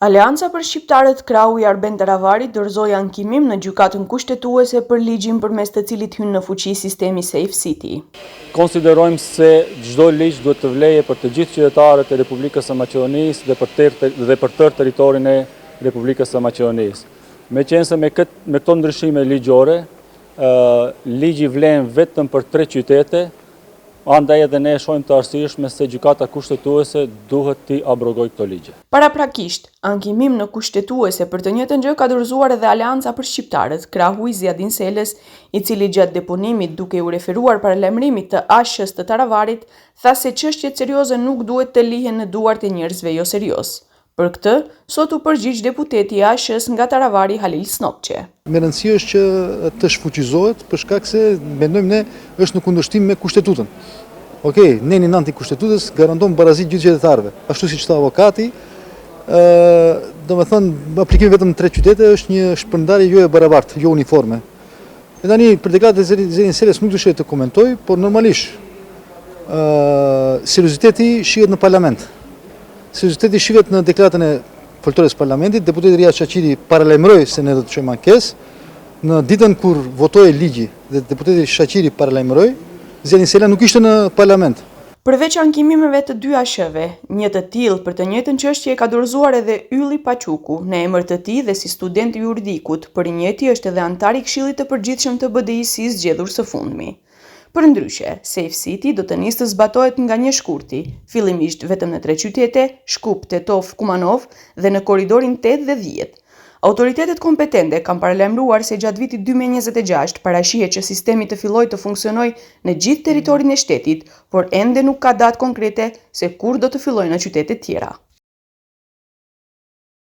Aleanca për shqiptarët krau i Arben Taravari dorëzoi ankimim në gjykatën kushtetuese për ligjin përmes të cilit hyn në fuqi sistemi Safe City. Konsiderojmë se çdo ligj duhet të vlejë për të gjithë qytetarët e Republikës së Maqedonisë dhe për tërë territorin e Republikës së Maqedonisë. Meqense me këto ndryshime ligjore, ligji vlen vetëm për 3 qytete, andaj edhe ne shohim të arsyeshme se gjykata kushtetuese duhet t'i abrogojë këto ligje. Paraprakisht, ankimim në kushtetuese për të njëjtën gjë ka dorëzuar edhe Aleanca për shqiptarët, krahu i Ziadin Selës, i cili gjatë deponimit duke u referuar paralajmërimit të ASH-s të Taravarit, tha se çështjet serioze nuk duhet të lihen në duart e njerëzve jo serioz. Për këtë, sot u përgjigj deputeti i ASH-s nga Taravari Halil Snopçe. Me rëndësi është që të shfuqizohet për shkak se mendojmë ne është në kundërshtim me kushtetutën. Okej, neni nënti kushtetutës garanton barazi gjithë qytetarëve. Ashtu siç tha avokati, domethënë aplikimi vetëm në 3 qytete është një shpërndarje jo e barabartë, jo uniforme. E tani për deklarën e Zërin Selës nuk dëshoj të komentoj, por normalisht serioziteti shihet në parlament. Serioziteti shihet në deklaratën e foltores parlamentit. Deputeti Riad Shaqiri paralajmëroi se ne do të çojmë ankesë. Në ditën kur votoi ligji dhe deputeti Shaqiri paralajmëroi, Zërin Sela nuk ishte në parlament. Përveç ankimimeve të 2 ASH-ve, një të tillë për të njëjtën çështje ka dorëzuar edhe Ylli Paçuku, në emër të tij dhe si student i juridikut, përnjëti është edhe antar i Këshillit të Përgjithshëm të BDI-së zgjedhur së fundmi. Përndryshe, Safe City do të nisë të zbatohet nga një shkurti, fillimisht vetëm në 3 qytete, Shkup, Tetov, Kumanov dhe në korridorin 8 dhe 10. Autoritetet kompetente kanë paralajmëruar se gjatë vitit 2026 parashihet që sistemi të fillojë të funksionojë në gjithë territorin e shtetit, por ende nuk ka datë konkrete se kur do të fillojë në qytete tjera.